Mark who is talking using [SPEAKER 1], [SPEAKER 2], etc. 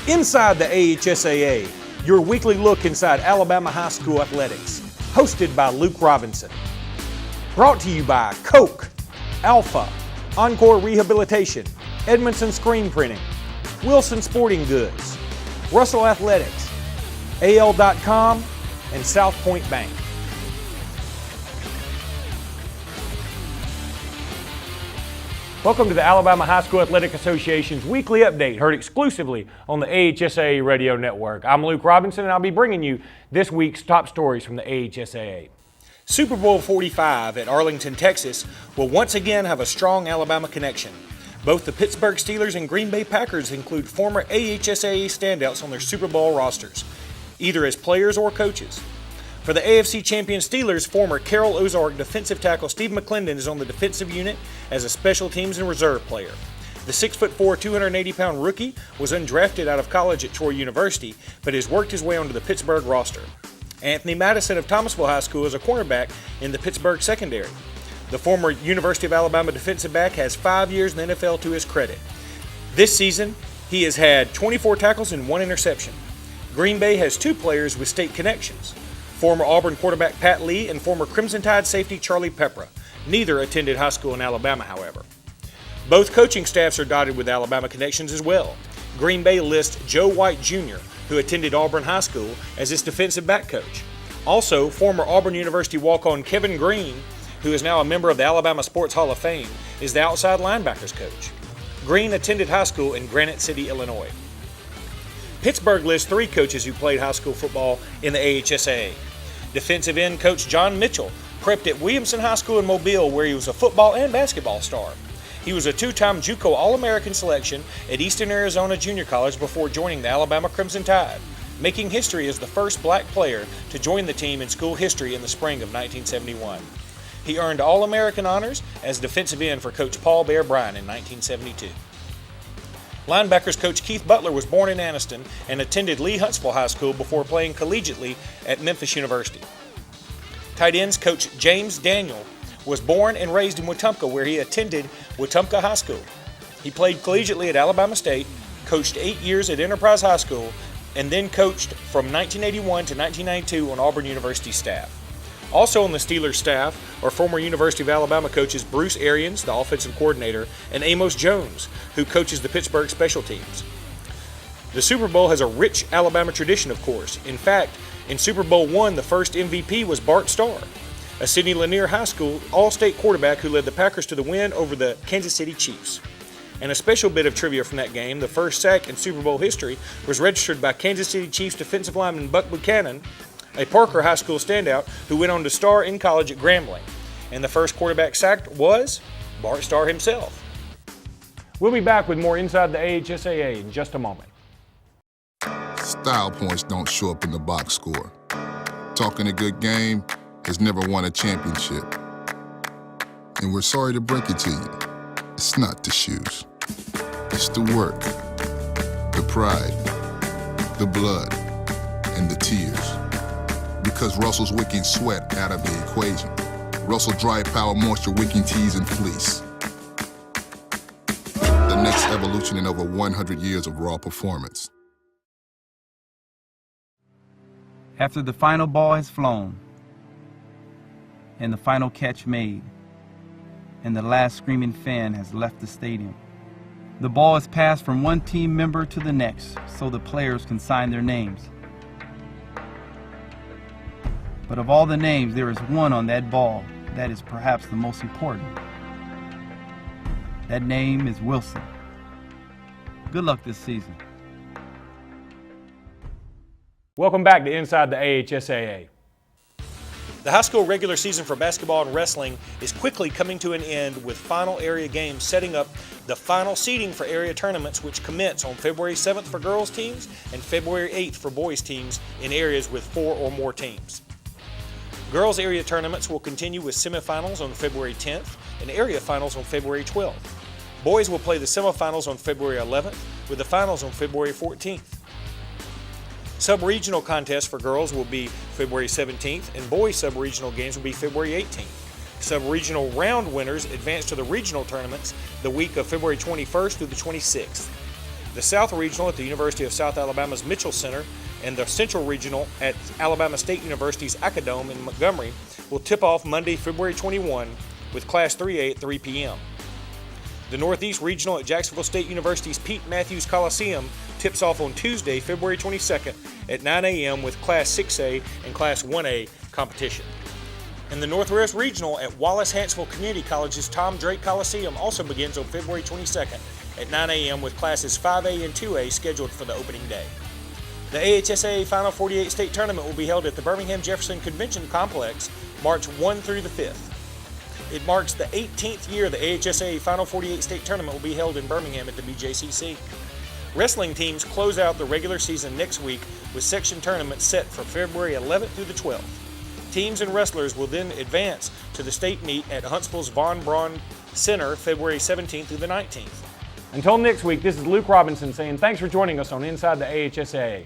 [SPEAKER 1] Inside the AHSAA, your weekly look inside Alabama high school athletics, hosted by Luke Robinson. Brought to you by Coke, Alpha, Encore Rehabilitation, Edmondson Screen Printing, Wilson Sporting Goods, Russell Athletics, AL.com, and South Point Bank. Welcome to the Alabama High School Athletic Association's weekly update, heard exclusively on the AHSAA radio network. I'm Luke Robinson, and I'll be bringing you this week's top stories from the AHSAA. Super Bowl 45 at Arlington, Texas will once again have a strong Alabama connection. Both the Pittsburgh Steelers and Green Bay Packers include former AHSAA standouts on their Super Bowl rosters, either as players or coaches. For the AFC champion Steelers, former Carroll-Ozark defensive tackle Steve McLendon is on the defensive unit as a special teams and reserve player. The 6'4", 280-pound rookie was undrafted out of college at Troy University, but has worked his way onto the Pittsburgh roster. Anthony Madison of Thomasville High School is a cornerback in the Pittsburgh secondary. The former University of Alabama defensive back has 5 years in the NFL to his credit. This season, he has had 24 tackles and 1 interception. Green Bay has 2 players with state connections. Former Auburn quarterback Pat Lee and former Crimson Tide safety Charlie Peprah. Neither attended high school in Alabama, however. Both coaching staffs are dotted with Alabama connections as well. Green Bay lists Joe White Jr., who attended Auburn High School, as its defensive back coach. Also, former Auburn University walk-on Kevin Green, who is now a member of the Alabama Sports Hall of Fame, is the outside linebackers coach. Green attended high school in Granite City, Illinois. Pittsburgh lists 3 coaches who played high school football in the AHSAA. Defensive end coach John Mitchell prepped at Williamson High School in Mobile, where he was a football and basketball star. He was a 2-time JUCO All-American selection at Eastern Arizona Junior College before joining the Alabama Crimson Tide, making history as the first black player to join the team in school history in the spring of 1971. He earned All-American honors as defensive end for Coach Paul Bear Bryant in 1972. Linebackers coach Keith Butler was born in Anniston and attended Lee Huntsville High School before playing collegiately at Memphis University. Tight ends coach James Daniel was born and raised in Wetumpka, where he attended Wetumpka High School. He played collegiately at Alabama State, coached 8 years at Enterprise High School, and then coached from 1981 to 1992 on Auburn University staff. Also on the Steelers staff are former University of Alabama coaches Bruce Arians, the offensive coordinator, and Amos Jones, who coaches the Pittsburgh special teams. The Super Bowl has a rich Alabama tradition, of course. In fact, in Super Bowl I, the first MVP was Bart Starr, a Sidney Lanier High School All-State quarterback who led the Packers to the win over the Kansas City Chiefs. And a special bit of trivia from that game, the first sack in Super Bowl history was registered by Kansas City Chiefs defensive lineman Buck Buchanan, a Parker High School standout who went on to star in college at Grambling. And the first quarterback sacked was Bart Starr himself. We'll be back with more Inside the AHSAA in just a moment.
[SPEAKER 2] Style points don't show up in the box score. Talking a good game has never won a championship. And we're sorry to break it to you. It's not the shoes. It's the work, the pride, the blood, and the tears. Because Russell's wicking sweat out of the equation. Russell Dry Power Moisture Wicking Tees and Fleece. The next evolution in over 100 years of raw performance.
[SPEAKER 3] After the final ball has flown, and the final catch made, and the last screaming fan has left the stadium, the ball is passed from one team member to the next so the players can sign their names. But of all the names, there is one on that ball that is perhaps the most important. That name is Wilson. Good luck this season.
[SPEAKER 1] Welcome back to Inside the AHSAA. The high school regular season for basketball and wrestling is quickly coming to an end, with final area games setting up the final seeding for area tournaments, which commence on February 7th for girls teams and February 8th for boys teams in areas with 4 or more teams. Girls area tournaments will continue with semifinals on February 10th and area finals on February 12th. Boys will play the semifinals on February 11th with the finals on February 14th. Sub-regional contests for girls will be February 17th, and boys sub-regional games will be February 18th. Sub-regional round winners advance to the regional tournaments the week of February 21st through the 26th. The South Regional at the University of South Alabama's Mitchell Center and the Central Regional at Alabama State University's Acadome in Montgomery will tip off Monday, February 21 with Class 3A at 3 p.m. The Northeast Regional at Jacksonville State University's Pete Matthews Coliseum tips off on Tuesday, February 22nd at 9 a.m. with Class 6A and Class 1A competition. And the Northwest Regional at Wallace-Hansville Community College's Tom Drake Coliseum also begins on February 22nd at 9 a.m. with Classes 5A and 2A scheduled for the opening day. The AHSAA Final 48 State Tournament will be held at the Birmingham Jefferson Convention Complex March 1 through the 5th. It marks the 18th year the AHSAA Final 48 State Tournament will be held in Birmingham at the BJCC. Wrestling teams close out the regular season next week with section tournaments set for February 11th through the 12th. Teams and wrestlers will then advance to the state meet at Huntsville's Von Braun Center February 17th through the 19th.
[SPEAKER 4] Until next week, this is Luke Robinson saying thanks for joining us on Inside the AHSAA.